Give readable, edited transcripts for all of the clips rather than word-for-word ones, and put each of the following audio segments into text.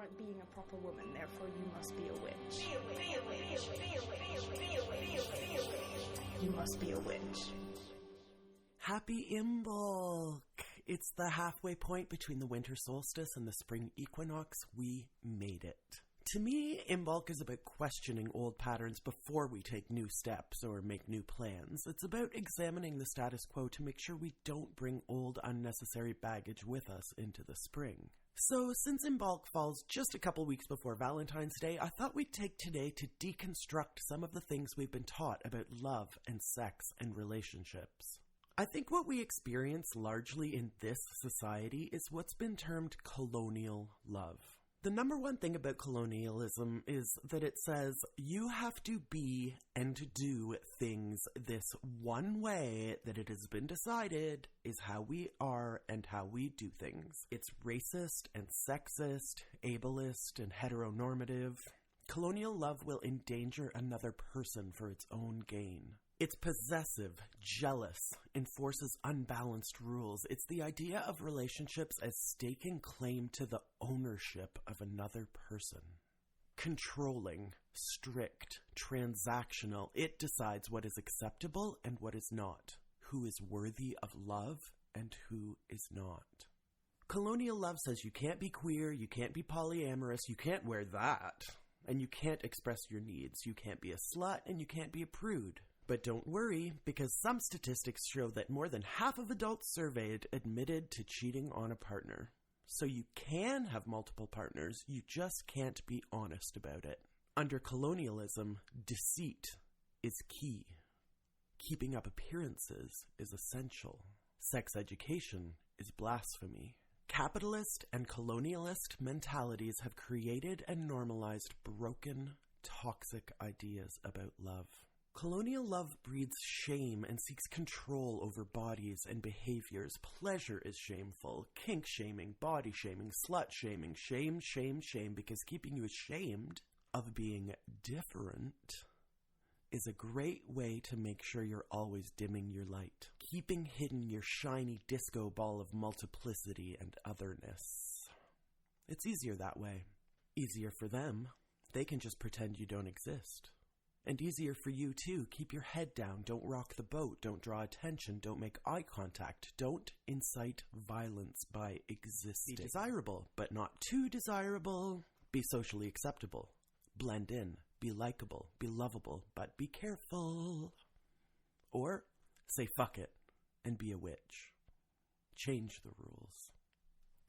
aren't being a proper woman, therefore you must be a witch. You must be a witch. Happy Imbolc! It's the halfway point between the winter solstice and the spring equinox. We made it. To me, Imbolc is about questioning old patterns before we take new steps or make new plans. It's about examining the status quo to make sure we don't bring old, unnecessary baggage with us into the spring. So, since Imbolc falls just a couple weeks before Valentine's Day, I thought we'd take today to deconstruct some of the things we've been taught about love and sex and relationships. I think what we experience largely in this society is what's been termed colonial love. The number one thing about colonialism is that it says you have to be and do things this one way that it has been decided is how we are and how we do things. It's racist and sexist, ableist and heteronormative. Colonial love will endanger another person for its own gain. It's possessive, jealous, enforces unbalanced rules. It's the idea of relationships as staking claim to the ownership of another person. Controlling, strict, transactional. It decides what is acceptable and what is not. Who is worthy of love and who is not. Colonial love says you can't be queer, you can't be polyamorous, you can't wear that, and you can't express your needs. You can't be a slut and you can't be a prude. But don't worry, because some statistics show that more than half of adults surveyed admitted to cheating on a partner. So you can have multiple partners, you just can't be honest about it. Under colonialism, deceit is key. Keeping up appearances is essential. Sex education is blasphemy. Capitalist and colonialist mentalities have created and normalized broken, toxic ideas about love. Colonial love breeds shame and seeks control over bodies and behaviors. Pleasure is shameful. Kink shaming, body shaming, slut shaming, shame, because keeping you ashamed of being different is a great way to make sure you're always dimming your light. Keeping hidden your shiny disco ball of multiplicity and otherness. It's easier that way. Easier for them. They can just pretend you don't exist. And easier for you, too. Keep your head down. Don't rock the boat. Don't draw attention. Don't make eye contact. Don't incite violence by existing. Be desirable, but not too desirable. Be socially acceptable. Blend in. Be likable. Be lovable, but be careful. Or say fuck it and be a witch. Change the rules.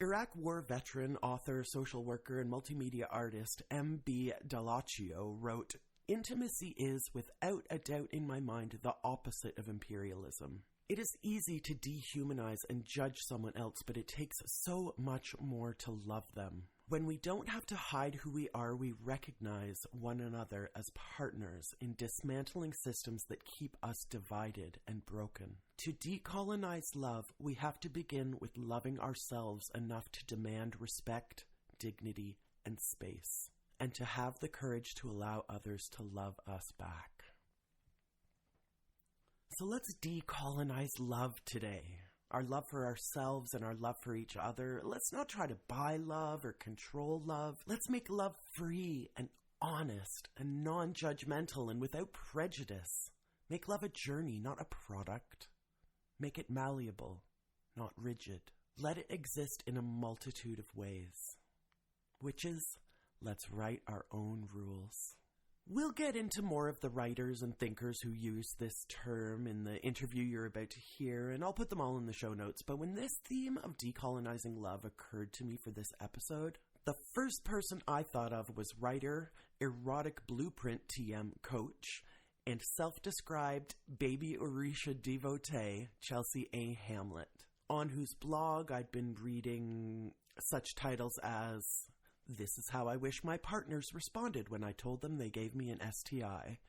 Iraq War veteran, author, social worker, and multimedia artist M.B. Dallaccio wrote, "Intimacy is, without a doubt in my mind, the opposite of imperialism. It is easy to dehumanize and judge someone else, but it takes so much more to love them. When we don't have to hide who we are, we recognize one another as partners in dismantling systems that keep us divided and broken. To decolonize love, we have to begin with loving ourselves enough to demand respect, dignity, and space. And to have the courage to allow others to love us back." So let's decolonize love today. Our love for ourselves and our love for each other. Let's not try to buy love or control love. Let's make love free and honest and non-judgmental and without prejudice. Make love a journey, not a product. Make it malleable, not rigid. Let it exist in a multitude of ways. Witches, let's write our own rules. We'll get into more of the writers and thinkers who use this term in the interview you're about to hear, and I'll put them all in the show notes. But when this theme of decolonizing love occurred to me for this episode, the first person I thought of was writer, Erotic Blueprint TM coach, and self-described baby Orisha devotee, Chelsea A. Hamlet, on whose blog I'd been reading such titles as "This is how I wish my partners responded when I told them they gave me an STI,"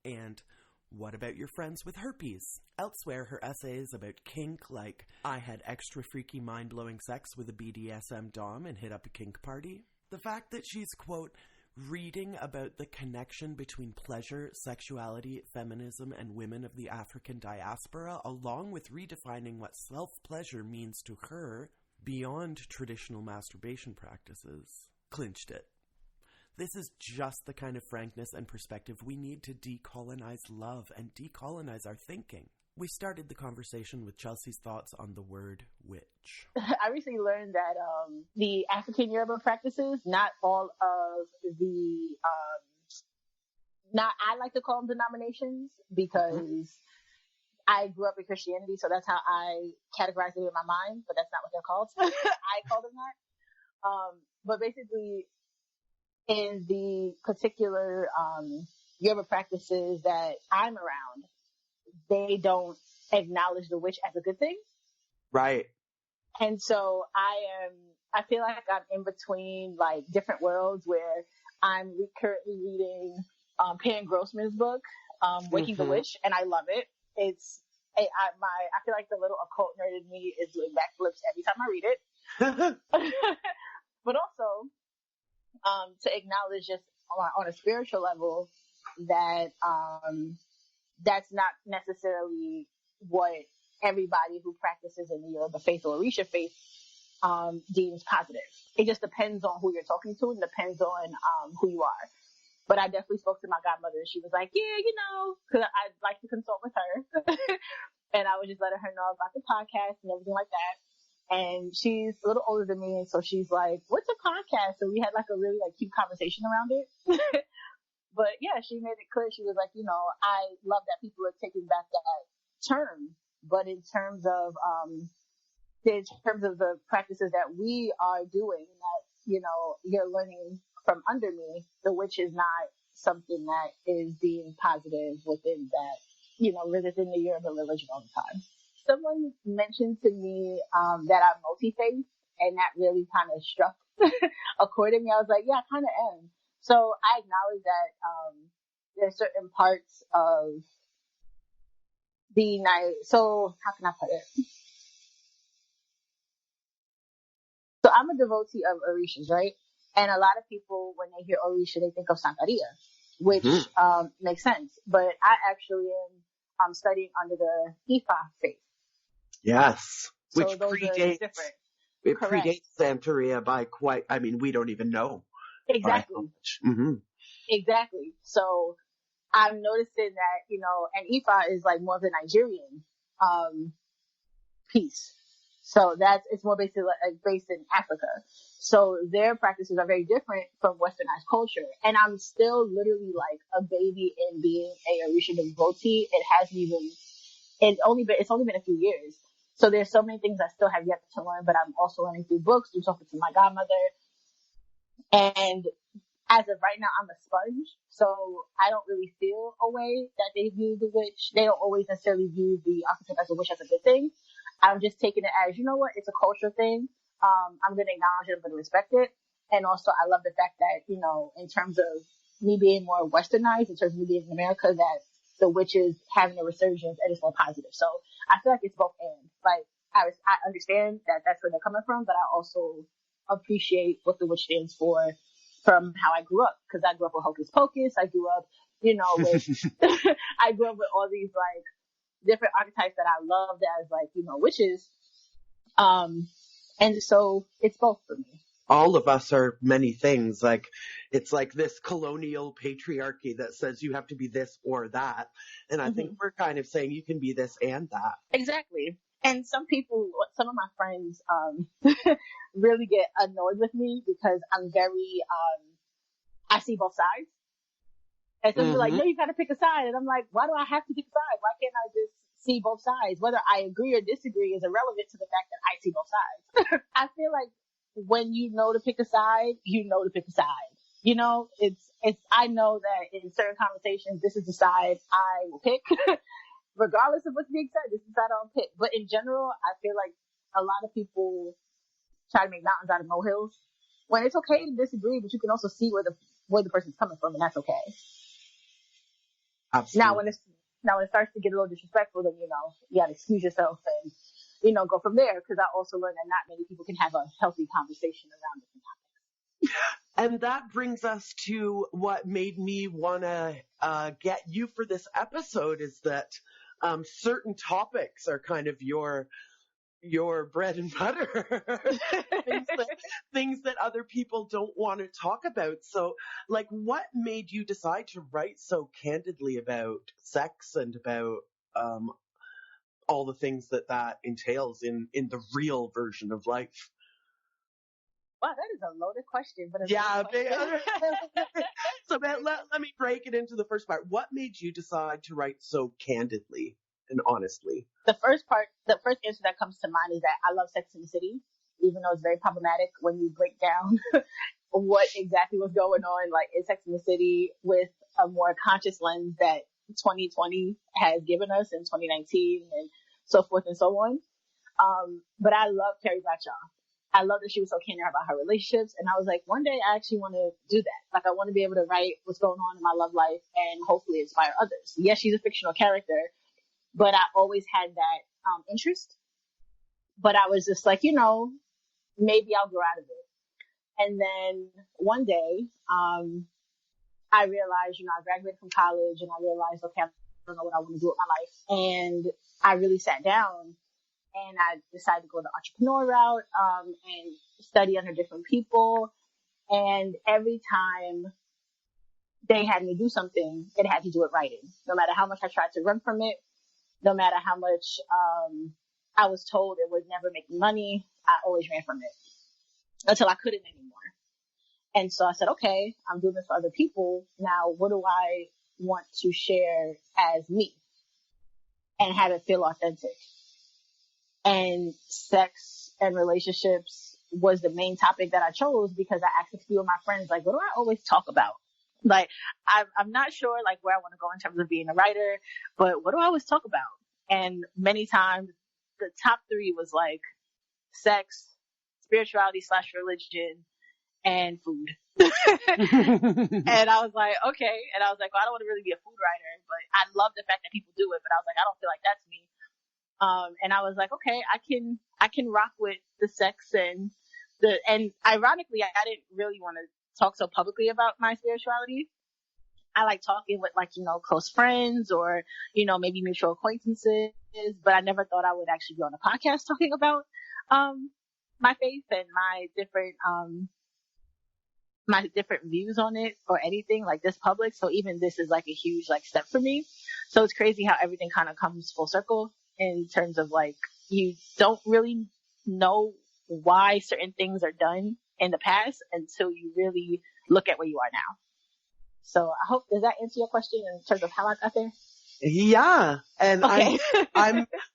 and "What about your friends with herpes?" Elsewhere, her essays about kink, like "I had extra freaky mind-blowing sex with a BDSM dom and hit up a kink party." The fact that she's, quote, reading about the connection between pleasure, sexuality, feminism, and women of the African diaspora, along with redefining what self-pleasure means to her beyond traditional masturbation practices. clinched it. This is just the kind of frankness and perspective we need to decolonize love and decolonize our thinking. We started the conversation with Chelsea's thoughts on the word witch. I recently learned that the African Yoruba practices, not all of the, I like to call them denominations because I grew up in Christianity, so that's how I categorize it in my mind, but that's not what they're called. I call them that. But basically, in the particular Yoruba practices that I'm around, they don't acknowledge the witch as a good thing. Right. And so I feel like I'm in between like different worlds where I'm currently reading Pan Grossman's book, Waking the Witch, and I love it. I feel like the little occult nerd in me is doing backflips every time I read it. But also, to acknowledge just on a spiritual level that that's not necessarily what everybody who practices in the Yoruba faith or Orisha faith deems positive. It just depends on who you're talking to and depends on who you are. But I definitely spoke to my godmother and she was like, yeah, because I'd like to consult with her. And I was just letting her know about the podcast and everything like that. And she's a little older than me, and so she's like, what's a podcast? So we had like a really like cute conversation around it. But yeah, she made it clear. She was like, I love that people are taking back that term, but in terms of the practices that we are doing, that you're learning from under me, the witch is not something that is being positive within that, within the Yoruba religion all the time. Someone mentioned to me that I'm multi-faith, and that really kind of struck a chord in me. I was like, yeah, I kind of am. So I acknowledge that there's certain parts of the night. So how can I put it? So I'm a devotee of Orishas, right? And a lot of people, when they hear Orisha, they think of Santeria, which makes sense. But I actually am studying under the Ifa faith. Yes, So which those predates, are different. it Correct. predates Santeria by we don't even know. Exactly. Exactly. So I'm noticing that, and Ifa is like more of the Nigerian piece. So it's more basically based in Africa. So their practices are very different from westernized culture. And I'm still literally like a baby in being a Orisha devotee. It's only been a few years. So there's so many things I still have yet to learn, but I'm also learning through books, through talking to my godmother. And as of right now, I'm a sponge. So I don't really feel a way that they view the witch. They don't always necessarily view the archetype as a witch as a good thing. I'm just taking it as, it's a cultural thing. I'm going to acknowledge it. I'm going to respect it. And also I love the fact that, in terms of me being more westernized, in terms of me being in America, that the witch is having a resurgence and it's more positive. So I feel like it's both and. Like, I understand that that's where they're coming from, but I also appreciate what the witch stands for from how I grew up. Because I grew up with Hocus Pocus. I grew up, with, I grew up with all these, like, different archetypes that I loved as, like, witches. And so it's both for me. All of us are many things. Like, it's like this colonial patriarchy that says you have to be this or that. And I think we're kind of saying you can be this and that. Exactly. And some of my friends, really get annoyed with me because I'm very, I see both sides. And some people are like, no, you gotta pick a side. And I'm like, why do I have to pick a side? Why can't I just see both sides? Whether I agree or disagree is irrelevant to the fact that I see both sides. I feel like when you know to pick a side, you know to pick a side. I know that in certain conversations, this is the side I will pick. Regardless of what's being said, this is the side I'll pick. But in general, I feel like a lot of people try to make mountains out of molehills. When it's okay to disagree, but you can also see where the person's coming from, and that's okay. Absolutely. Now when it starts to get a little disrespectful, then you gotta excuse yourself and go from there. Because I also learned that not many people can have a healthy conversation around different topics. And that brings us to what made me want to get you for this episode is that certain topics are kind of your your bread and butter. things that other people don't want to talk about. So, like, what made you decide to write so candidly about sex and about all the things that entails in the real version of life? Wow, that is a loaded question, but Yeah. question. So let me break it into the first part. What made you decide to write so candidly and honestly? The first answer that comes to mind is that I love Sex and the City, even though it's very problematic when you break down what exactly was going on, like in Sex and the City, with a more conscious lens that 2020 has given us in 2019 and so forth and so on. But I love Carrie Bradshaw. I love that she was so candid about her relationships. And I was like, one day I actually want to do that. Like, I want to be able to write what's going on in my love life and hopefully inspire others. Yes, she's a fictional character, but I always had that interest. But I was just like, maybe I'll grow out of it. And then one day, I realized, I graduated from college and I realized, okay, I don't know what I want to do with my life. And I really sat down and I decided to go the entrepreneur route, and study under different people. And every time they had me do something, it had to do with writing. No matter how much I tried to run from it, no matter how much, I was told it would never make me money, I always ran from it until I couldn't anymore. And so I said, okay, I'm doing this for other people. Now, what do I want to share as me and have it feel authentic? And sex and relationships was the main topic that I chose because I asked a few of my friends, like, what do I always talk about? Like, I'm not sure, like, where I want to go in terms of being a writer, but what do I always talk about? And many times the top three was like sex, spirituality / religion, and food. And I was like, okay. And I was like, well, I don't want to really be a food writer, but I love the fact that people do it. But I was like, I don't feel like that's me. And I was like, okay, I can rock with the sex and ironically, I didn't really want to talk so publicly about my spirituality. I like talking with close friends or, maybe mutual acquaintances, but I never thought I would actually be on a podcast talking about, my faith and my different views on it or anything like this public. So even this is like a huge step for me. So it's crazy how everything kind of comes full circle in terms of you don't really know why certain things are done in the past until you really look at where you are now. So I hope, does that answer your question in terms of how I got there? Yeah. And okay.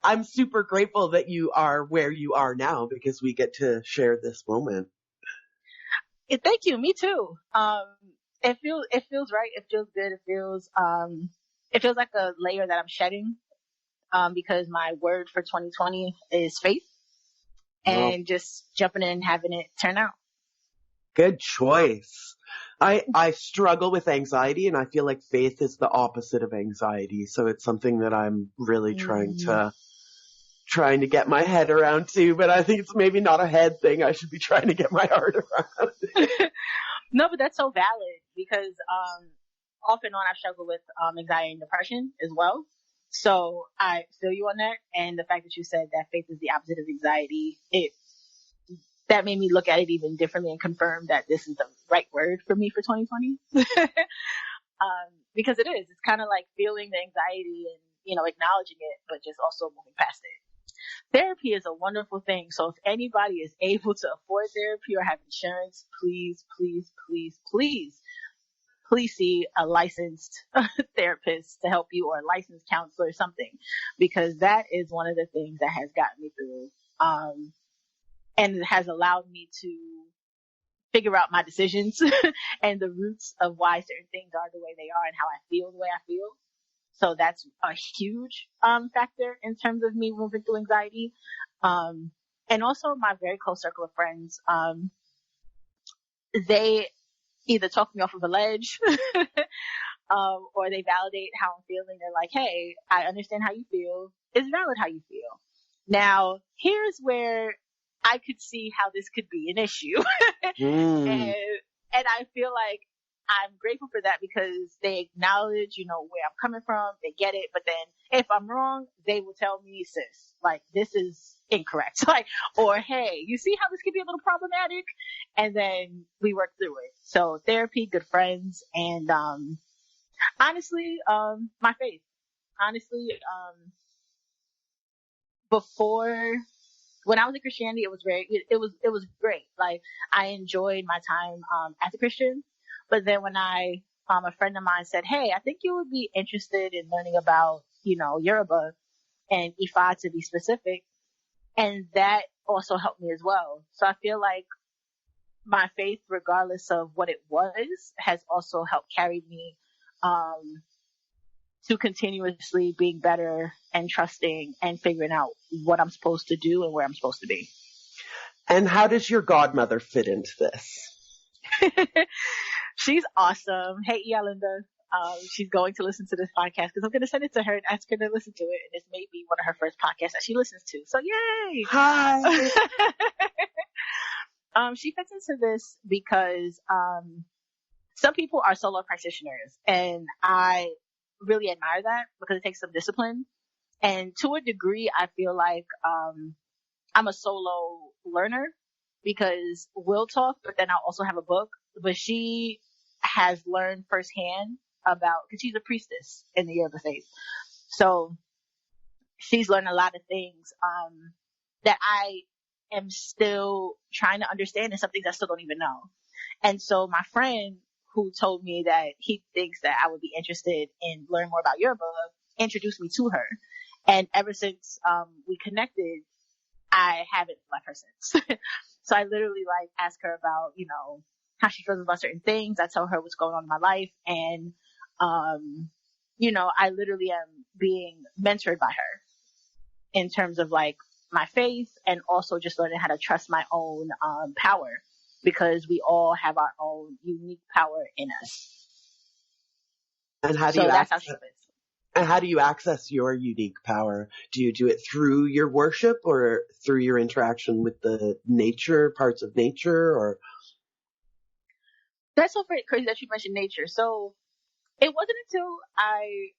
I'm super grateful that you are where you are now because we get to share this moment. Thank you. Me too. It feels right. It feels good. It feels like a layer that I'm shedding, because my word for 2020 is faith, and just jumping in and having it turn out. Good choice. I struggle with anxiety, and I feel like faith is the opposite of anxiety. So it's something that I'm really trying to get my head around too, but I think it's maybe not a head thing. I should be trying to get my heart around. No, but that's so valid because, off and on I've struggled with, anxiety and depression as well. So I feel you on that. And the fact that you said that faith is the opposite of anxiety, that made me look at it even differently and confirm that this is the right word for me for 2020. Because it is. It's kind of like feeling the anxiety and, acknowledging it, but just also moving past it. Therapy is a wonderful thing. So if anybody is able to afford therapy or have insurance, please, please, please, please, please see a licensed therapist to help you or a licensed counselor or something, because that is one of the things that has gotten me through. And it has allowed me to figure out my decisions and the roots of why certain things are the way they are and how I feel the way I feel. So that's a huge factor in terms of me moving through anxiety. And also my very close circle of friends, they either talk me off of a ledge or they validate how I'm feeling. They're like, hey, I understand how you feel. It's valid how you feel. Now, here's where I could see how this could be an issue. And I feel like I'm grateful for that because they acknowledge, where I'm coming from. They get it. But then if I'm wrong, they will tell me, sis, this is incorrect. Like, or hey, you see how this can be a little problematic? And then we work through it. So therapy, good friends, and honestly, my faith. Honestly, before, when I was in Christianity, it was great. Like, I enjoyed my time as a Christian. But then when a friend of mine said, hey, I think you would be interested in learning about, Yoruba and Ifa, to be specific. And that also helped me as well. So I feel like my faith, regardless of what it was, has also helped carry me to continuously being better and trusting and figuring out what I'm supposed to do and where I'm supposed to be. And how does your godmother fit into this? She's awesome. Hey, Yalinda. She's going to listen to this podcast because I'm going to send it to her and ask her to listen to it. And this may be one of her first podcasts that she listens to. So yay! Hi! She fits into this because some people are solo practitioners, and I really admire that because it takes some discipline. And to a degree, I feel like I'm a solo learner because we'll talk, but then I'll also have a book. But she has learned firsthand because she's a priestess in the Yoruba faith. So she's learned a lot of things that I am still trying to understand, and some things I still don't even know. And so my friend who told me that he thinks that I would be interested in learning more about Yoruba introduced me to her. And ever since we connected, I haven't left her since. So I literally ask her about, how she feels about certain things. I tell her what's going on in my life. And, I literally am being mentored by her in terms of my faith, and also just learning how to trust my own power, because we all have our own unique power in us. And how do you access your unique power? Do you do it through your worship or through your interaction with the parts of nature, or? That's so crazy that you mentioned nature. So it wasn't until I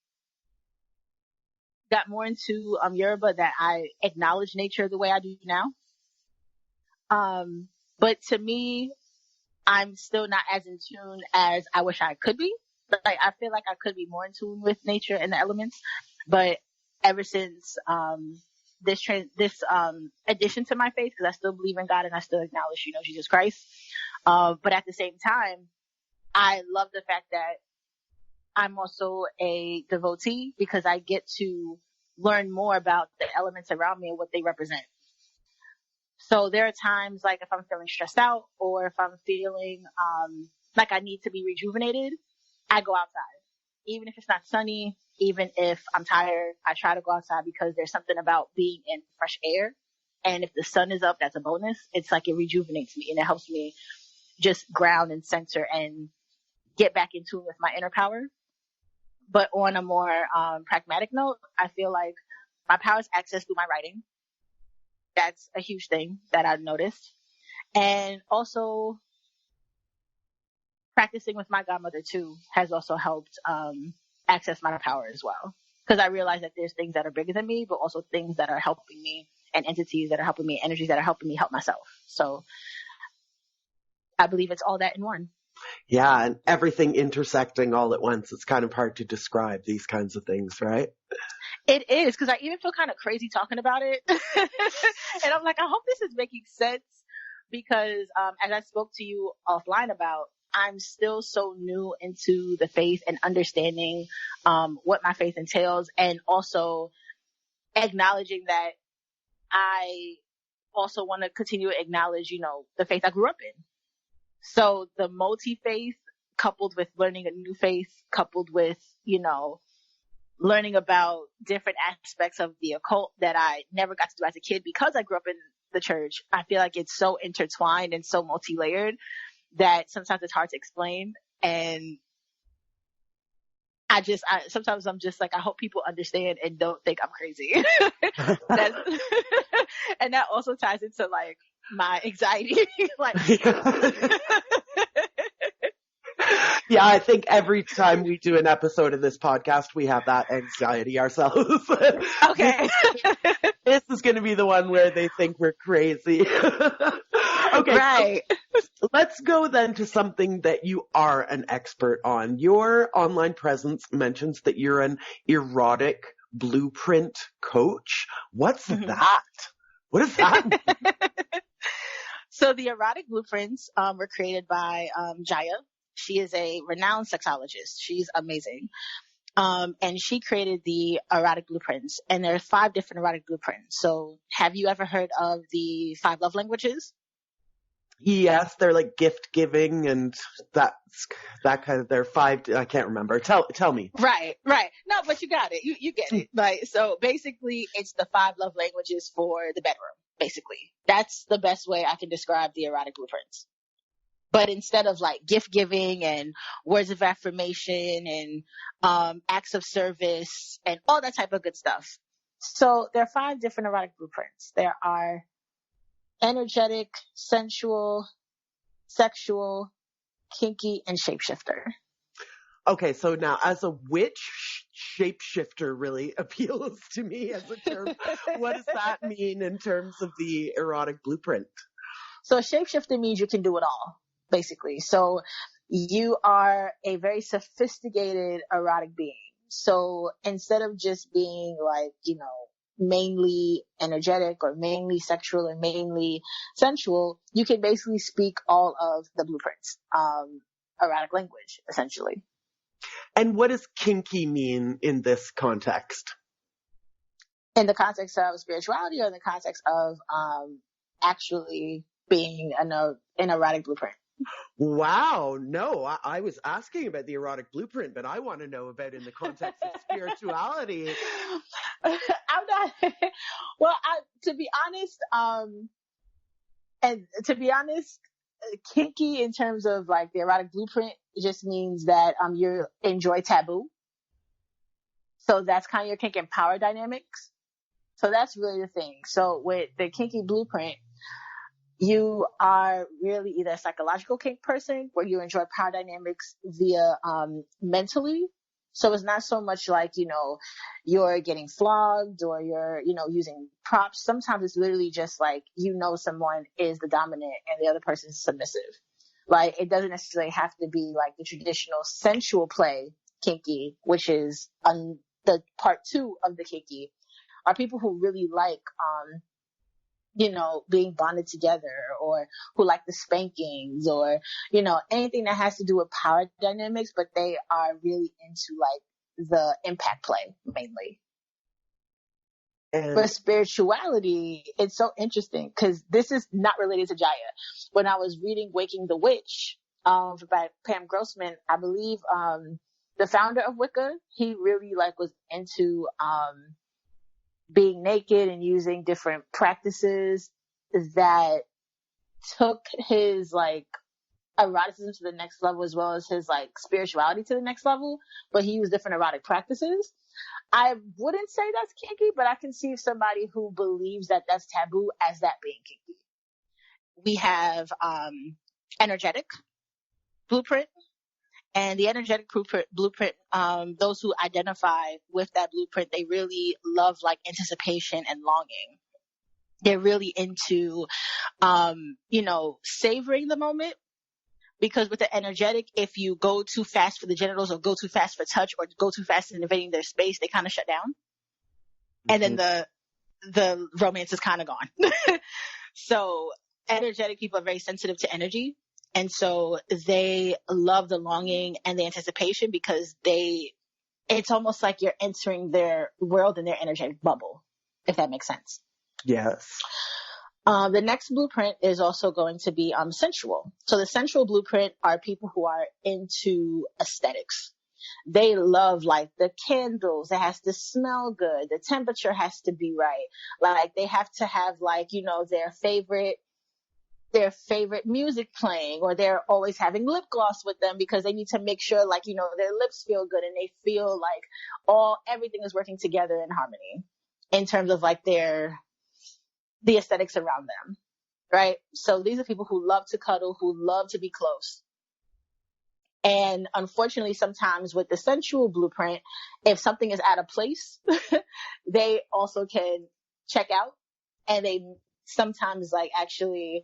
got more into Yoruba that I acknowledged nature the way I do now. But to me, I'm still not as in tune as I wish I could be. I feel like I could be more in tune with nature and the elements. But ever since this addition to my faith, because I still believe in God and I still acknowledge, Jesus Christ. But at the same time, I love the fact that I'm also a devotee, because I get to learn more about the elements around me and what they represent. So there are times if I'm feeling stressed out, or if I'm feeling like I need to be rejuvenated, I go outside. Even if it's not sunny, even if I'm tired, I try to go outside, because there's something about being in fresh air. And if the sun is up, that's a bonus. It's like it rejuvenates me and it helps me just ground and center and get back in tune with my inner power. But on a more pragmatic note, I feel like my power is accessed through my writing. That's a huge thing that I've noticed. And also practicing with my godmother too has also helped access my power as well. Because I realize that there's things that are bigger than me, but also things that are helping me, and entities that are helping me, energies that are helping me help myself. So I believe it's all that in one. Yeah, and everything intersecting all at once. It's kind of hard to describe these kinds of things, right? It is, because I even feel kind of crazy talking about it. And I'm like, I hope this is making sense, because as I spoke to you offline about, I'm still so new into the faith and understanding what my faith entails, and also acknowledging that I also want to continue to acknowledge, the faith I grew up in. So the multi-faith, coupled with learning a new faith, coupled with, learning about different aspects of the occult that I never got to do as a kid because I grew up in the church. I feel like it's so intertwined and so multi-layered that sometimes it's hard to explain. And sometimes I'm just like, I hope people understand and don't think I'm crazy. And that also ties into my anxiety. Yeah, I think every time we do an episode of this podcast, we have that anxiety ourselves. Okay. this is going to be the one where they think we're crazy. Okay. Right. So let's go then to something that you are an expert on. Your online presence mentions that you're an erotic blueprint coach. What's that? What does that mean? So the erotic blueprints were created by Jaya. She is a renowned sexologist. She's amazing. And she created the erotic blueprints. And there are 5 different erotic blueprints. So have you ever heard of the 5 love languages? Yes, they're like gift giving and that kind of, they're 5, I can't remember. Tell me. Right. No, but you got it. You get it. Like, so basically it's the 5 love languages for the bedroom, basically. That's the best way I can describe the erotic blueprints. But instead of like gift giving and words of affirmation and acts of service and all that type of good stuff. So there are 5 different erotic blueprints. There are energetic, sensual, sexual, kinky, and shapeshifter. Okay, so now as a witch, shapeshifter really appeals to me as a term. What does that mean in terms of the erotic blueprint? So shapeshifter means you can do it all, basically. So you are a very sophisticated erotic being. So instead of just being like, mainly energetic or mainly sexual or mainly sensual, you can basically speak all of the blueprints, erotic language, essentially. And what does kinky mean in this context? In the context of spirituality or in the context of actually being an erotic blueprint? Wow. No, I was asking about the erotic blueprint, but I want to know about in the context of spirituality. I'm not, well, to be honest, kinky in terms of like the erotic blueprint just means that you enjoy taboo. So that's kind of your kink and power dynamics. So that's really the thing. So with the kinky blueprint, you are really either a psychological kink person where you enjoy power dynamics via mentally. So it's not so much like, you're getting flogged or you're, using props. Sometimes it's literally just like, someone is the dominant and the other person is submissive. Like, it doesn't necessarily have to be like the traditional sensual play kinky, which is the part 2 of the kinky, are people who really like, being bonded together, or who like the spankings, or, anything that has to do with power dynamics, but they are really into like the impact play mainly. And for spirituality, it's so interesting because this is not related to Jaya. When I was reading Waking the Witch, by Pam Grossman, I believe, the founder of Wicca, he really like was into, being naked and using different practices that took his like eroticism to the next level as well as his like spirituality to the next level, but he used different erotic practices. I wouldn't say that's kinky, but I can see somebody who believes that that's taboo as that being kinky. We have energetic blueprint. And the energetic blueprint, those who identify with that blueprint, they really love like anticipation and longing. They're really into, savoring the moment, because with the energetic, if you go too fast for the genitals or go too fast for touch or go too fast in invading their space, they kind of shut down. Mm-hmm. And then the romance is kind of gone. So energetic people are very sensitive to energy. And so they love the longing and the anticipation because it's almost like you're entering their world in their energetic bubble, if that makes sense. Yes. The next blueprint is also going to be sensual. So the sensual blueprint are people who are into aesthetics. They love like the candles. It has to smell good. The temperature has to be right. Like they have to have like, their favorite music playing, or they're always having lip gloss with them because they need to make sure like, their lips feel good and they feel like everything is working together in harmony in terms of like the aesthetics around them. Right. So these are people who love to cuddle, who love to be close. And unfortunately, sometimes with the sensual blueprint, if something is out of place, they also can check out, and they sometimes like actually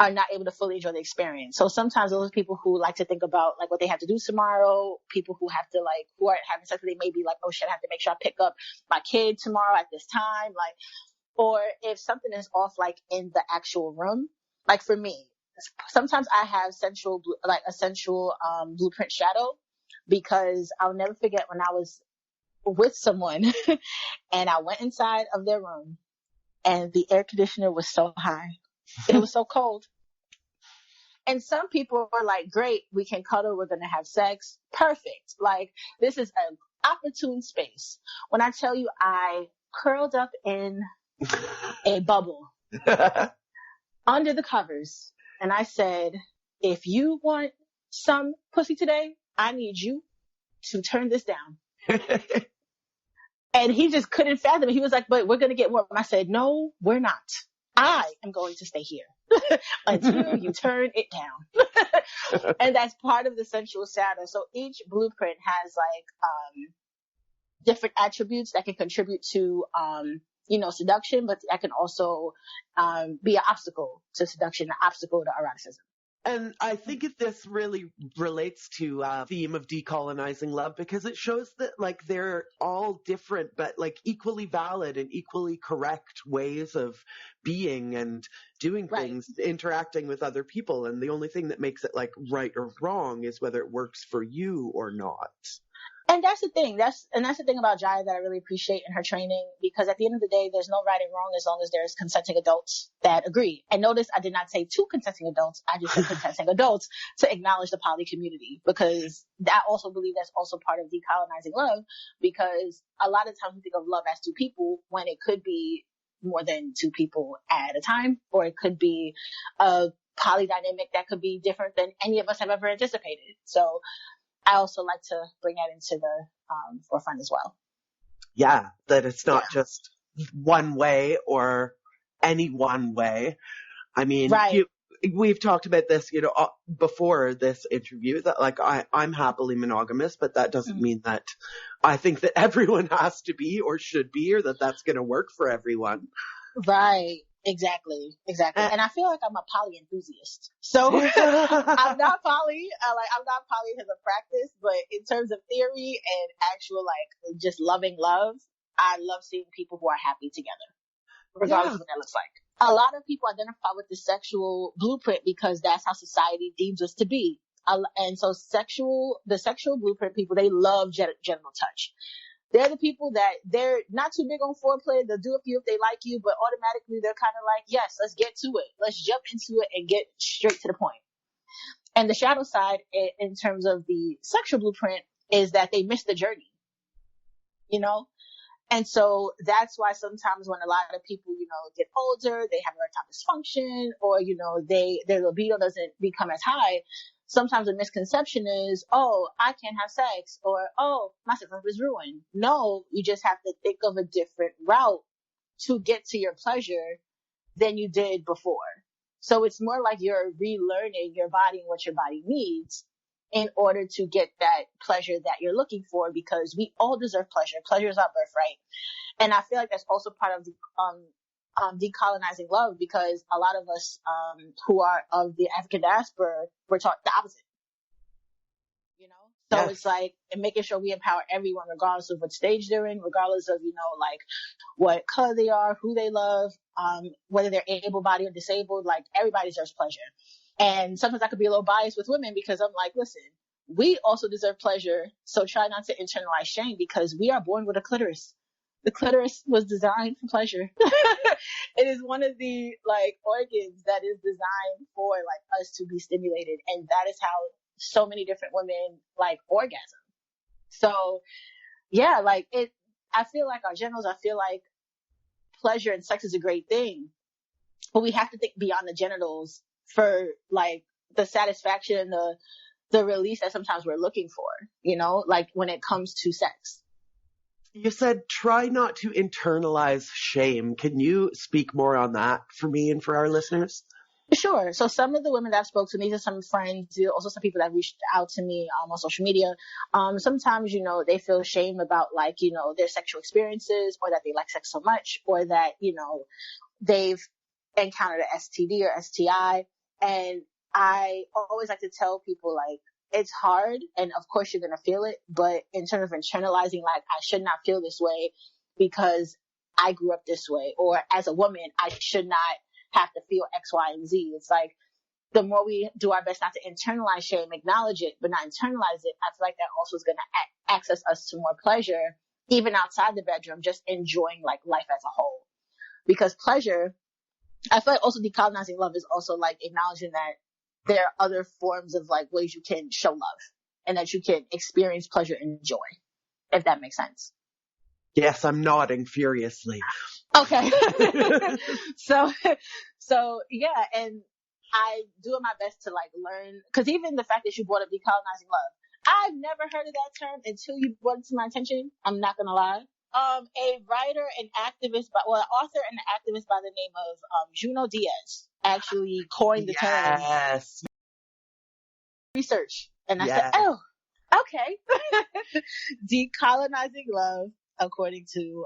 are not able to fully enjoy the experience. So sometimes those people who like to think about like what they have to do tomorrow, people who have to like, who are having sex, they may be like, oh shit, I have to make sure I pick up my kid tomorrow at this time. Like, or if something is off like in the actual room, like for me, sometimes I have a sensual blueprint shadow, because I'll never forget when I was with someone and I went inside of their room and the air conditioner was so high. It was so cold. And some people are like, great, we can cuddle, we're going to have sex. Perfect. Like, this is an opportune space. When I tell you I curled up in a bubble under the covers, and I said, if you want some pussy today, I need you to turn this down. And he just couldn't fathom it. He was like, but we're going to get more. And I said, no, we're not. I am going to stay here until you turn it down. And that's part of the sensual Saturn. So each blueprint has like different attributes that can contribute to seduction, but that can also be an obstacle to seduction, an obstacle to eroticism. And I think this really relates to theme of decolonizing love, because it shows that like they're all different, but like equally valid and equally correct ways of being and doing things, interacting with other people. And the only thing that makes it like right or wrong is whether it works for you or not. And that's the thing. That's the thing about Jaya that I really appreciate in her training, because at the end of the day, there's no right and wrong as long as there's consenting adults that agree. And notice I did not say two consenting adults. I just said consenting adults to acknowledge the poly community, because I also believe that's also part of decolonizing love, because a lot of times we think of love as two people when it could be more than two people at a time, or it could be a poly dynamic that could be different than any of us have ever anticipated. So I also like to bring that into the forefront as well. Yeah, that it's not just one way or any one way. I mean, we've talked about this, before this interview, that like I'm happily monogamous, but that doesn't mean that I think that everyone has to be or should be, or that that's going to work for everyone. Right. Exactly. And I feel like I'm a poly enthusiast. So I'm not poly. I'm not poly as a practice, but in terms of theory and actual, like, just loving love, I love seeing people who are happy together, regardless of what that looks like. A lot of people identify with the sexual blueprint because that's how society deems us to be. And so the sexual blueprint people, they love genital touch. They're the people that they're not too big on foreplay. They'll do it for you if they like you, but automatically they're kind of like, yes, let's get to it. Let's jump into it and get straight to the point. And the shadow side, in terms of the sexual blueprint, is that they miss the journey, And so that's why sometimes when a lot of people, get older, they have erectile dysfunction, or, their libido doesn't become as high. Sometimes a misconception is, oh, I can't have sex, or, oh, my sex life is ruined. No, you just have to think of a different route to get to your pleasure than you did before. So it's more like you're relearning your body and what your body needs in order to get that pleasure that you're looking for, because we all deserve pleasure. Pleasure is our birthright. And I feel like that's also part of the, decolonizing love, because a lot of us who are of the African diaspora were taught the opposite. So it's like, and making sure we empower everyone, regardless of what stage they're in, regardless of, like what color they are, who they love, whether they're able-bodied or disabled, like everybody deserves pleasure. And sometimes I could be a little biased with women, because I'm like, listen, we also deserve pleasure. So try not to internalize shame, because we are born with a clitoris. The clitoris was designed for pleasure. It is one of the organs that is designed for us to be stimulated. And that is how so many different women orgasm. So yeah, I feel like our genitals, I feel like pleasure and sex is a great thing, but we have to think beyond the genitals for the satisfaction and the release that sometimes we're looking for, when it comes to sex. You said try not to internalize shame. Can you speak more on that for me and for our listeners? Sure. So some of the women that I've spoken to, these are some friends, also some people that reached out to me on social media. Sometimes, they feel shame about like, their sexual experiences, or that they like sex so much, or that, they've encountered an STD or STI. And I always like to tell people, like, it's hard, and of course you're going to feel it, but in terms of internalizing, like, I should not feel this way because I grew up this way, or as a woman, I should not have to feel X, Y, and Z. It's like, the more we do our best not to internalize shame, acknowledge it, but not internalize it, I feel like that also is going to access us to more pleasure, even outside the bedroom, just enjoying like life as a whole. Because pleasure, I feel like also decolonizing love is also like acknowledging that there are other forms of like ways you can show love, and that you can experience pleasure and joy, if that makes sense. Yes, I'm nodding furiously. Okay. So yeah, and I do my best to like learn, because even the fact that you brought up decolonizing love, I've never heard of that term until you brought it to my attention. I'm not gonna lie. A writer and activist, an author and an activist by the name of Juno Diaz actually coined the term. Yes. Research, and I said, Yes. oh, okay. Decolonizing love, according to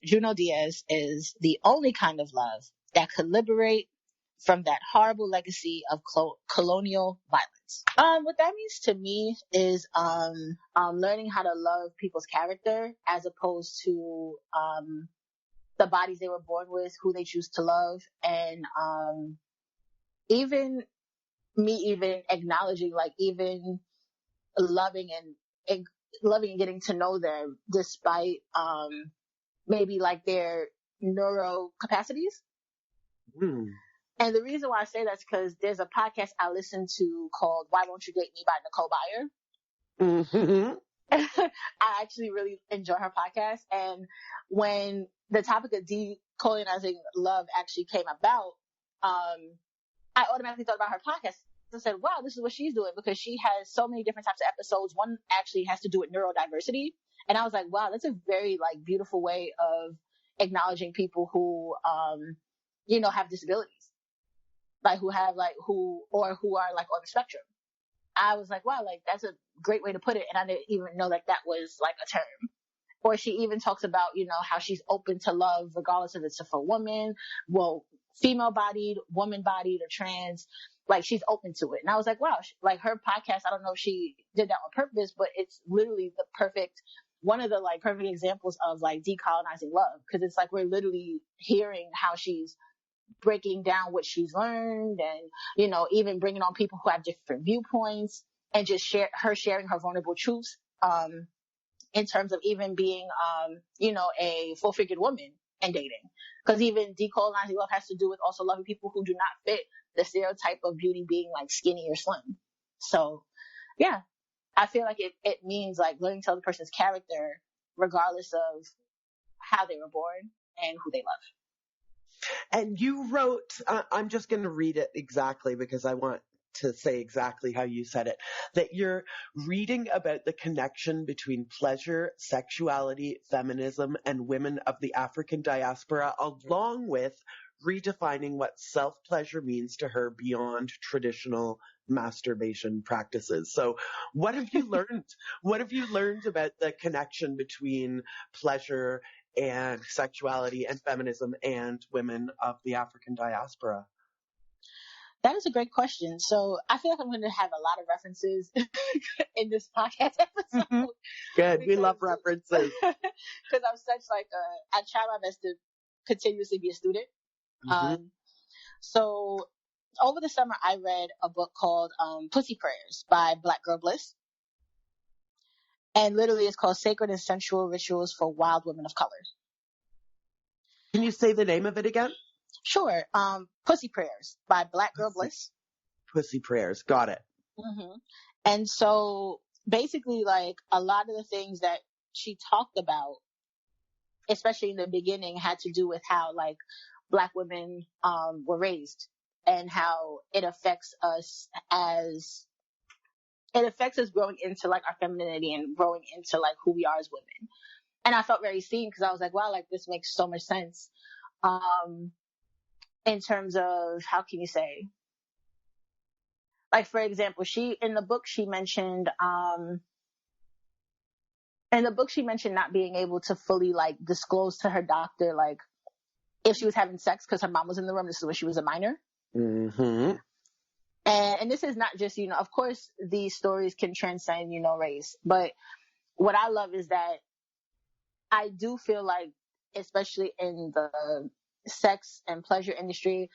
Juno Diaz, is the only kind of love that could liberate from that horrible legacy of colonial violence. What that means to me is learning how to love people's character, as opposed to the bodies they were born with, who they choose to love, and even acknowledging, like, even loving and getting to know them despite maybe like their neuro capacities. And the reason why I say that's because there's a podcast I listen to called Why Won't You Date Me by Nicole Byer. I actually really enjoy her podcast. And when the topic of decolonizing love actually came about, I automatically thought about her podcast. I said, wow, this is what she's doing, because she has so many different types of episodes. One actually has to do with neurodiversity. And I was like, wow, that's a very like beautiful way of acknowledging people who, have disabilities, like who are like on the spectrum. I was like, wow, like that's a great way to put it. And I didn't even know that was like a term. Or she even talks about, how she's open to love regardless if it's for a woman, female bodied, woman bodied, or trans. Like, she's open to it. And I was like, wow, like her podcast, I don't know if she did that on purpose, but it's literally one of the like perfect examples of like decolonizing love. Cause it's like, we're literally hearing how she's breaking down what she's learned, and, even bringing on people who have different viewpoints, and just sharing her vulnerable truths, in terms of even being, a full-figured woman and dating. Because even decolonizing love has to do with also loving people who do not fit the stereotype of beauty being like skinny or slim. So yeah, I feel like it means like learning to tell the person's character regardless of how they were born and who they love. And you wrote, I'm just going to read it exactly because I want to say exactly how you said it, that you're reading about the connection between pleasure, sexuality, feminism, and women of the African diaspora, along with redefining what self-pleasure means to her beyond traditional masturbation practices. So what have you learned? What have you learned about the connection between pleasure and sexuality and feminism and women of the African diaspora? That is a great question. So I feel like I'm going to have a lot of references in this podcast episode. Good. We love references. Because I'm such like I try my best to continuously be a student. So over the summer, I read a book called Pussy Prayers by Black Girl Bliss. And literally it's called Sacred and Sensual Rituals for Wild Women of Color. Can you say the name of it again? Sure. Pussy Prayers by Black Girl Bliss. Pussy Prayers. Got it. Mm-hmm. And so basically, like, a lot of the things that she talked about, especially in the beginning, had to do with how like Black women were raised, and how it affects us growing into like our femininity and growing into like who we are as women. And I felt very seen, because I was like, wow, like this makes so much sense. in terms of, how can you say, like, for example, in the book she mentioned not being able to fully like disclose to her doctor like if she was having sex because her mom was in the room. This is when she was a minor. Mm-hmm. And this is not just, of course these stories can transcend, race, but what I love is that I do feel like, especially in the sex and pleasure industry,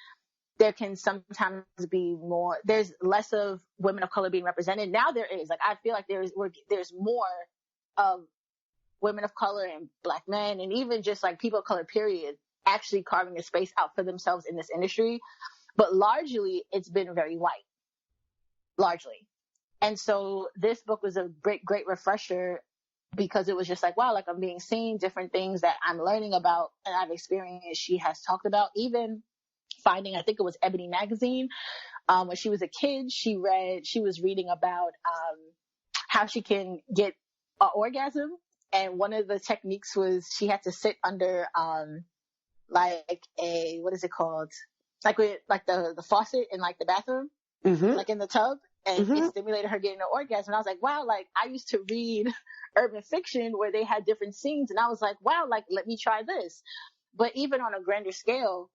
there can sometimes be there's less of women of color being represented. Now there is, like, I feel like there's more of women of color and black men and even just like people of color, period, actually carving a space out for themselves in this industry. But largely it's been very white, largely. And so this book was a great refresher because it was just like, wow, like I'm being seen, different things that I'm learning about and I've experienced, she has talked about. Even finding, I think it was Ebony magazine, when she was a kid, she was reading about how she can get an orgasm, and one of the techniques was she had to sit under like a, what is it called, like with like the faucet in like the bathroom, Mm-hmm. like in the tub, and Mm-hmm. it stimulated her getting an orgasm. And I was like, wow, like I used to read urban fiction where they had different scenes, and I was like, wow, like let me try this. But even on a grander scale,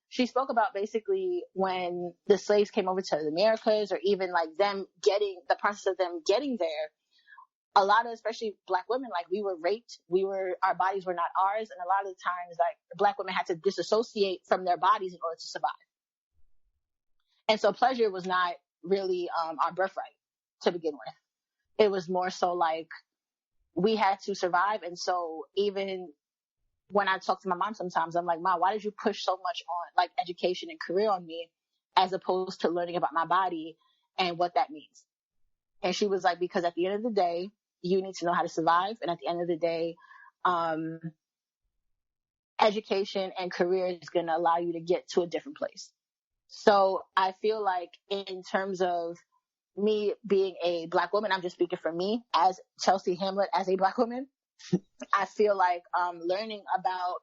she spoke about basically when the slaves came over to the Americas, or even like the process of them getting there. A lot of, especially black women, like we were raped, our bodies were not ours. And a lot of the times, like black women had to disassociate from their bodies in order to survive. And so pleasure was not really our birthright to begin with. It was more so like we had to survive. And so even when I talk to my mom sometimes, I'm like, Mom, why did you push so much on like education and career on me as opposed to learning about my body and what that means? And she was like, because at the end of the day, you need to know how to survive. And at the end of the day, education and career is going to allow you to get to a different place. So I feel like in terms of me being a black woman, I'm just speaking for me as Chelsea Hamlet, as a black woman. I feel like learning about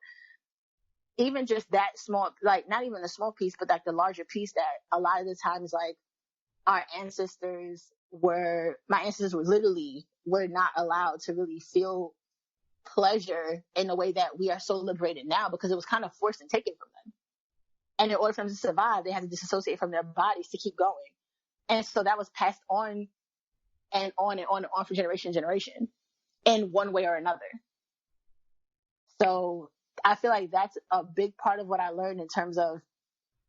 even just that small, like not even the small piece, but like the larger piece, that a lot of the times, like my ancestors were not allowed to really feel pleasure in the way that we are so liberated now, because it was kind of forced and taken from them. And in order for them to survive, they had to disassociate from their bodies to keep going. And so that was passed on and on and on and on from generation to generation in one way or another. So I feel like that's a big part of what I learned in terms of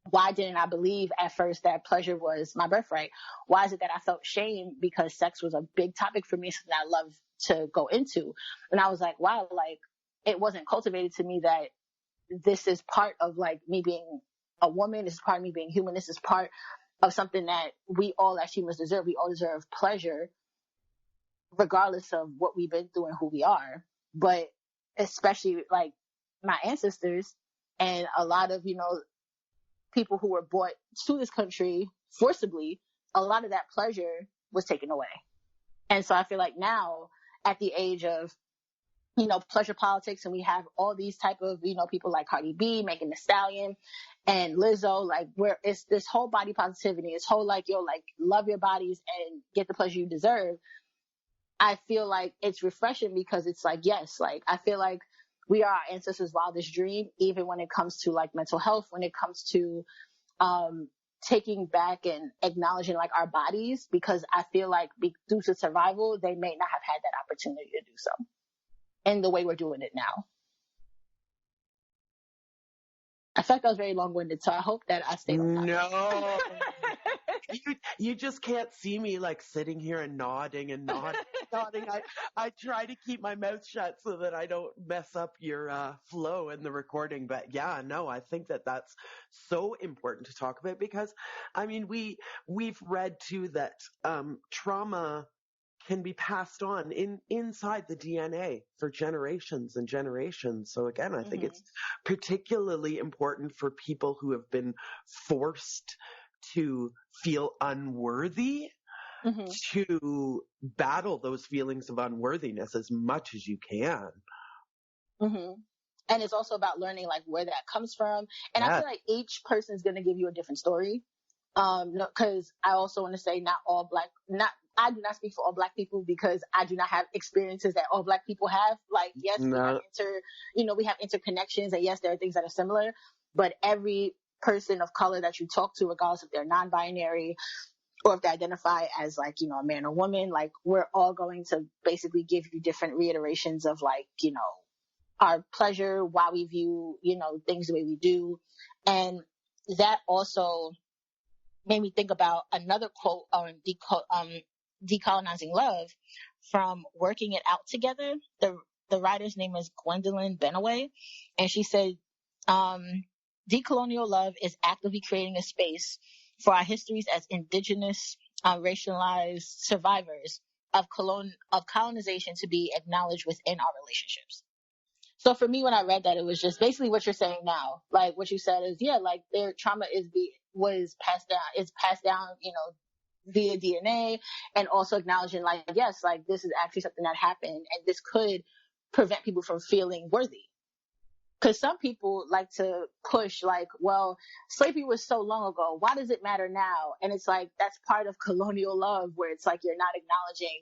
why didn't I believe at first that pleasure was my birthright? Why is it that I felt shame? Because sex was a big topic for me, something I love to go into. And I was like, wow, like it wasn't cultivated to me that this is part of like me being a woman. This is part of me being human. This is part of something that we all as humans deserve. We all deserve pleasure, regardless of what we've been through and who we are. But especially like my ancestors and a lot of, people who were brought to this country forcibly, a lot of that pleasure was taken away. And so I feel like now at the age of, pleasure politics, and we have all these type of, people like Cardi B, Megan Thee Stallion, and Lizzo, like where it's this whole body positivity, this whole like, like love your bodies and get the pleasure you deserve. I feel like it's refreshing because it's like, yes, like I feel like we are our ancestors' wildest dream, even when it comes to like mental health, when it comes to taking back and acknowledging like our bodies, because I feel like due to survival, they may not have had that opportunity to do so in the way we're doing it now. I feel like that was very long-winded, so I hope that I stayed on topic. No. You just can't see me like sitting here and nodding. I try to keep my mouth shut so that I don't mess up your flow in the recording. But yeah, no, I think that that's so important to talk about, because I mean, we've read too that trauma can be passed on inside the DNA for generations and generations. So again, I think it's particularly important for people who have been forced to feel unworthy to battle those feelings of unworthiness as much as you can. And it's also about learning like where that comes from. And I feel like each person's going to give you a different story. No, cause I also want to say I do not speak for all Black people because I do not have experiences that all Black people have. Like, yes, we have interconnections, and yes, there are things that are similar, but every person of color that you talk to, regardless if they're non-binary or if they identify as like, a man or woman, like we're all going to basically give you different reiterations of like, our pleasure, why we view, things the way we do. And that also made me think about another quote on Decolonizing Love from Working It Out Together. The writer's name is Gwendolyn Benaway. And she said, decolonial love is actively creating a space for our histories as indigenous, racialized survivors of colonization to be acknowledged within our relationships. So for me, when I read that, it was just basically what you're saying now. Like what you said is, like their trauma was passed down, via DNA, and also acknowledging like, yes, like this is actually something that happened, and this could prevent people from feeling worthy. Because some people like to push like, well, slavery was so long ago. Why does it matter now? And it's like, that's part of colonial love, where it's like you're not acknowledging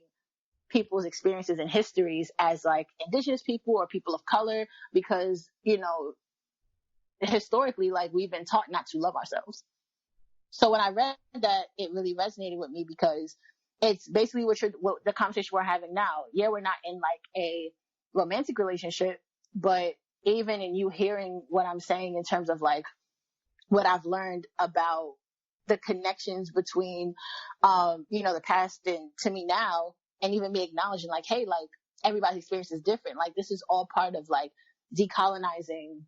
people's experiences and histories as like indigenous people or people of color, because, historically, like we've been taught not to love ourselves. So when I read that, it really resonated with me because it's basically what the conversation we're having now. Yeah, we're not in like a romantic relationship, but even in you hearing what I'm saying in terms of like what I've learned about the connections between, the past and to me now, and even me acknowledging like, hey, like everybody's experience is different. Like this is all part of like decolonizing,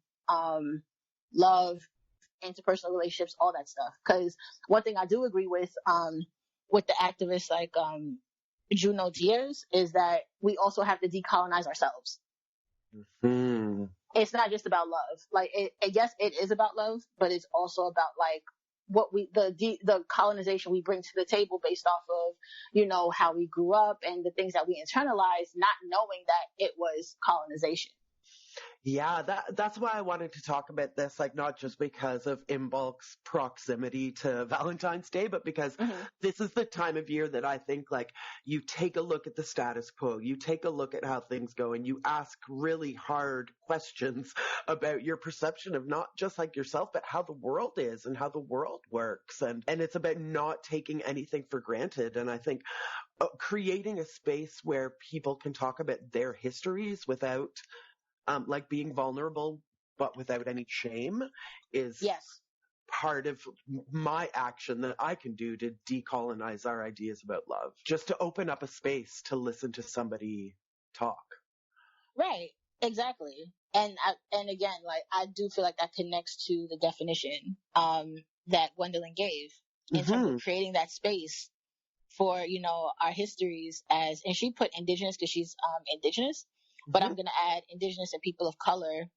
love, interpersonal relationships, all that stuff. Cause one thing I do agree with the activists like, Junot Diaz is that we also have to decolonize ourselves. Mm-hmm. It's not just about love. Like, yes, it is about love, but it's also about like what the colonization we bring to the table based off of, how we grew up and the things that we internalized, not knowing that it was colonization. Yeah, that's why I wanted to talk about this, like not just because of Imbolc's proximity to Valentine's Day, but because this is the time of year that I think like you take a look at the status quo, you take a look at how things go, and you ask really hard questions about your perception of not just like yourself, but how the world is and how the world works. And it's about not taking anything for granted. And I think creating a space where people can talk about their histories without like being vulnerable, but without any shame is part of my action that I can do to decolonize our ideas about love, just to open up a space to listen to somebody talk. Right. Exactly. And again, like, I do feel like that connects to the definition, that Gwendolyn gave in terms of creating that space for, our histories and she put indigenous because she's, indigenous. But I'm going to add indigenous and people of color,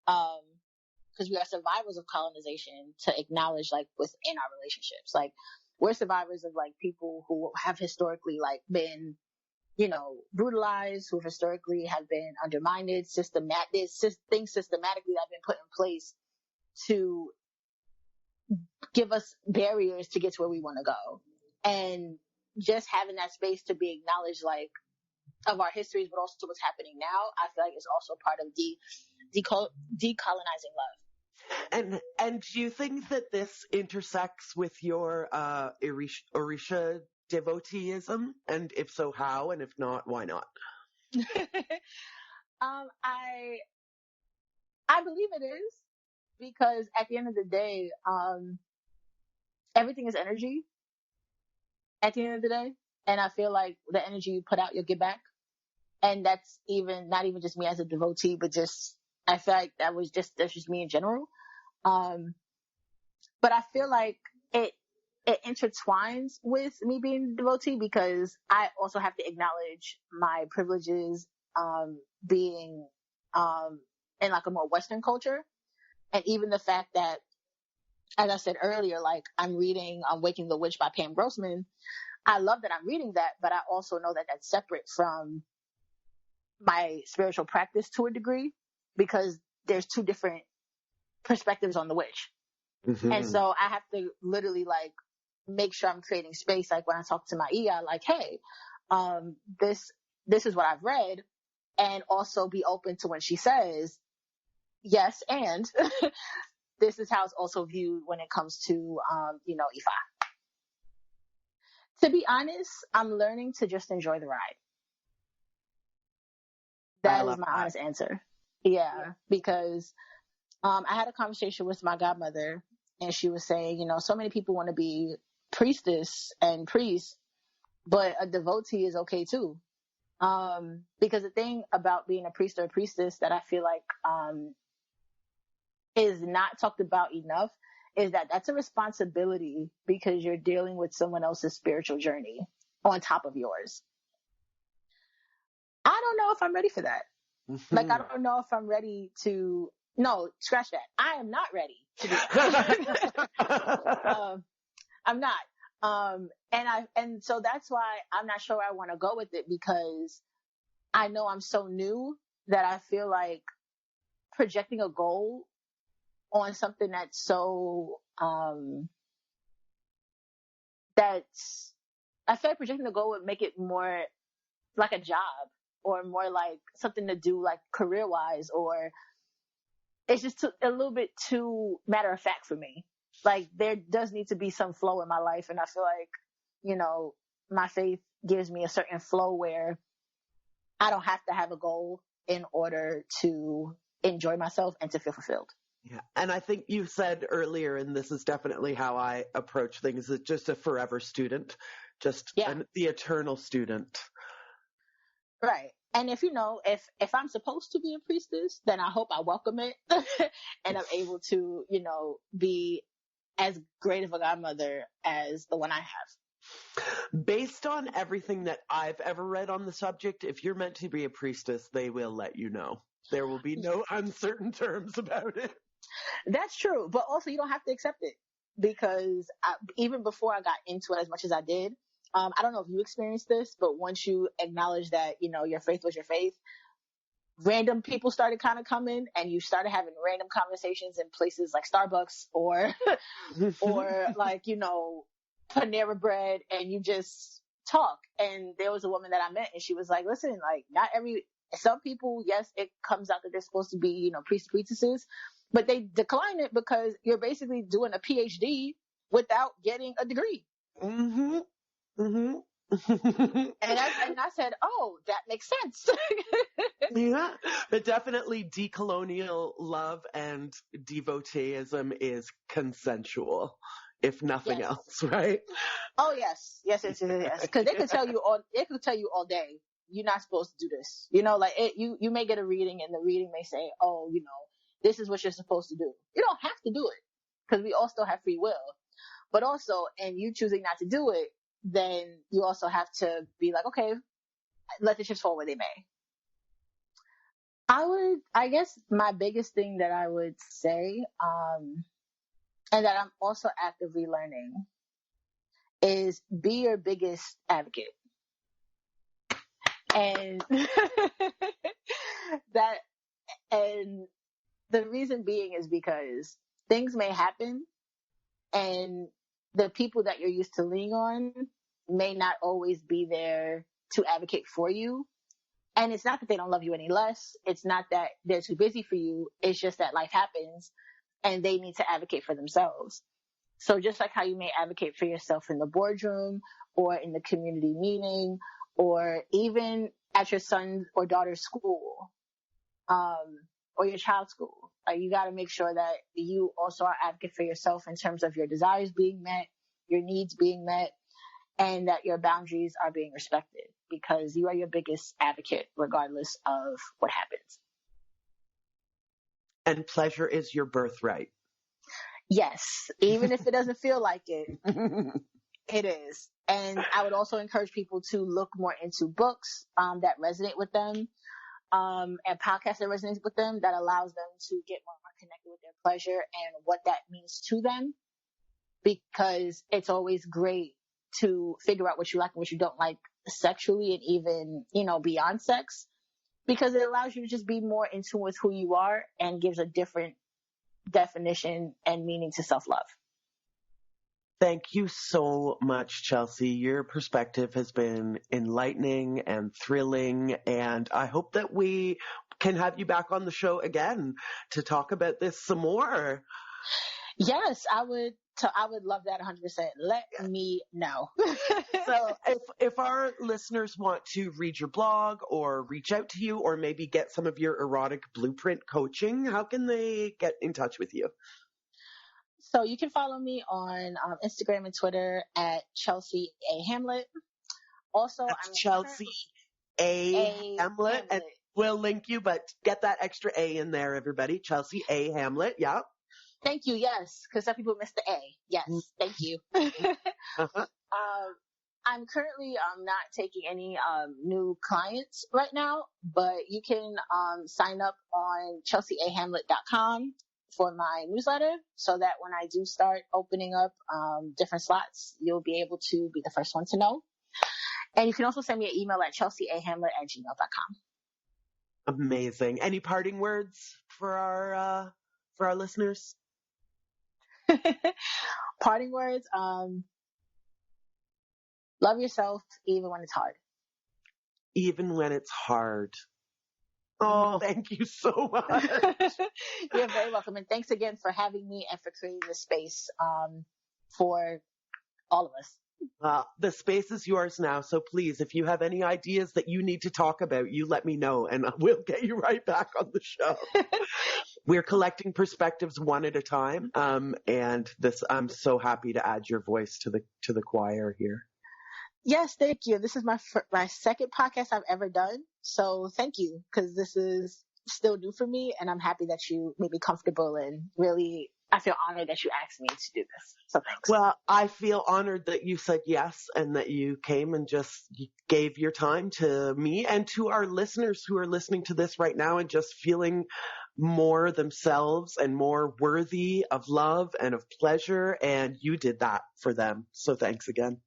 because we are survivors of colonization, to acknowledge like within our relationships. Like we're survivors of like people who have historically like been, brutalized, who historically have been undermined, things systematically that have been put in place to give us barriers to get to where we want to go. And just having that space to be acknowledged, like, of our histories, but also what's happening now, I feel like is also part of decolonizing love. And do you think that this intersects with your Orisha devoteeism? And if so, how? And if not, why not? I believe it is, because at the end of the day, everything is energy at the end of the day. And I feel like the energy you put out, you'll get back. And that's not even just me as a devotee, but just, I feel like that's just me in general. But I feel like it intertwines with me being a devotee, because I also have to acknowledge my privileges, being, in like a more Western culture. And even the fact that, as I said earlier, like I'm reading Waking the Witch by Pam Grossman. I love that I'm reading that, but I also know that that's separate from my spiritual practice to a degree, because there's two different perspectives on the witch. Mm-hmm. And so I have to literally like make sure I'm creating space. Like when I talk to my Iya, like, hey, this is what I've read, and also be open to when she says yes, and this is how it's also viewed when it comes to Ifa. To be honest, I'm learning to just enjoy the ride. That is my honest answer. Yeah, because I had a conversation with my godmother, and she was saying, so many people want to be priestess and priest, but a devotee is okay too. Because the thing about being a priest or a priestess that I feel like is not talked about enough is that that's a responsibility, because you're dealing with someone else's spiritual journey on top of yours. I don't know if I'm ready for that. Mm-hmm. Like, I don't know if I'm ready to, no, scratch that. I am not ready to do that. I'm not. And so that's why I'm not sure I want to go with it, because I know I'm so new that I feel like projecting a goal on something that's so, I feel like projecting a goal would make it more like a job, or more like something to do like career wise, or it's just a little bit too matter of fact for me. Like, there does need to be some flow in my life. And I feel like, my faith gives me a certain flow where I don't have to have a goal in order to enjoy myself and to feel fulfilled. Yeah. And I think you said earlier, and this is definitely how I approach things, is just a forever student, the eternal student. Right. And if I'm supposed to be a priestess, then I hope I welcome it and I'm able to, be as great of a godmother as the one I have. Based on everything that I've ever read on the subject, if you're meant to be a priestess, they will let you know. There will be no uncertain terms about it. That's true. But also, you don't have to accept it, because even before I got into it as much as I did, I don't know if you experienced this, but once you acknowledge that, your faith was your faith, random people started kind of coming, and you started having random conversations in places like Starbucks or like, Panera Bread, and you just talk. And there was a woman that I met, and she was like, listen, like, some people, yes, it comes out that they're supposed to be, priests, priestesses, but they decline it because you're basically doing a PhD without getting a degree. Mm-hmm. Mm-hmm. And I said, oh, that makes sense. Yeah, but definitely decolonial love and devoteeism is consensual, if nothing else, right? Oh, yes. Because they could tell you all day, you're not supposed to do this. You may get a reading, and the reading may say, oh, this is what you're supposed to do. You don't have to do it, because we all still have free will. But also, and you choosing not to do it, then you also have to be like, okay, let the chips fall where they may. I guess my biggest thing that I would say, and that I'm also actively learning, is be your biggest advocate. And and the reason being is because things may happen, and the people that you're used to leaning on may not always be there to advocate for you. And it's not that they don't love you any less. It's not that they're too busy for you. It's just that life happens, and they need to advocate for themselves. So just like how you may advocate for yourself in the boardroom, or in the community meeting, or even at your son or daughter's school, or your child's school, you got to make sure that you also are advocate for yourself in terms of your desires being met, your needs being met, and that your boundaries are being respected, because you are your biggest advocate regardless of what happens. And pleasure is your birthright. Yes, even if it doesn't feel like it, it is. And I would also encourage people to look more into books that resonate with them, and podcasts that resonate with them, that allows them to get more connected with their pleasure and what that means to them. Because it's always great to figure out what you like and what you don't like sexually, and even, beyond sex. because it allows you to just be more in tune with who you are and gives a different definition and meaning to self-love. Thank you so much, Chelsea. Your perspective has been enlightening and thrilling, and I hope that we can have you back on the show again to talk about this some more. Yes, I would love that 100%. Let me know. So if our listeners want to read your blog or reach out to you or maybe get some of your Erotic Blueprint coaching, how can they get in touch with you? So you can follow me on Instagram and Twitter at Chelsea A. Hamlet. Also, I'm Chelsea A. Hamlet. And we'll link you, but get that extra A in there, everybody. Chelsea A. Hamlet. Yeah. Thank you. Yes, because some people miss the A. Yes, thank you. I'm currently not taking any new clients right now, but you can sign up on chelseahamlet.com for my newsletter so that when I do start opening up different slots, you'll be able to be the first one to know. And you can also send me an email at chelseahamlet@gmail.com. Amazing. Any parting words for our listeners? Parting words, love yourself even when it's hard. Even when it's hard. Oh, thank you so much. You're very welcome. And thanks again for having me and for creating this space for all of us. The space is yours now. So please, if you have any ideas that you need to talk about, you let me know and we'll get you right back on the show. We're collecting perspectives one at a time. And I'm so happy to add your voice to the choir here. Yes, thank you. This is my second podcast I've ever done. So thank you, because this is still new for me, and I'm happy that you made me comfortable, and really, I feel honored that you asked me to do this. So thanks. Well, I feel honored that you said yes and that you came and just gave your time to me and to our listeners who are listening to this right now and just feeling more themselves and more worthy of love and of pleasure. And you did that for them. So thanks again.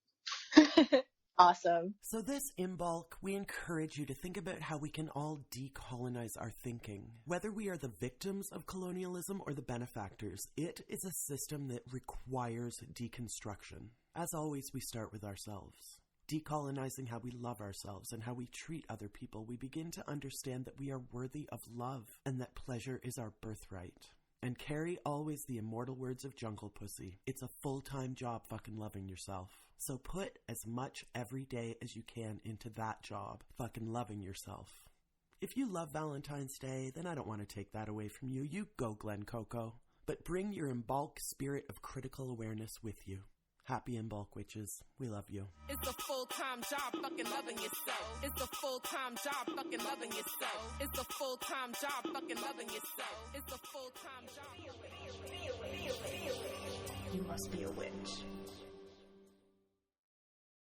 Awesome. So this Imbolc, we encourage you to think about how we can all decolonize our thinking. Whether we are the victims of colonialism or the benefactors, it is a system that requires deconstruction. As always, we start with ourselves. Decolonizing how we love ourselves and how we treat other people, we begin to understand that we are worthy of love and that pleasure is our birthright. And carry always the immortal words of Jungle Pussy. It's a full-time job fucking loving yourself. So put as much every day as you can into that job, fucking loving yourself. If you love Valentine's Day, then I don't want to take that away from you. You go, Glen Coco. But bring your Imbolc spirit of critical awareness with you. Happy Imbolc witches. We love you. It's a full-time job fucking loving yourself. It's a full-time job fucking loving yourself. It's a full-time job fucking loving yourself. It's a full-time job. You must be a witch.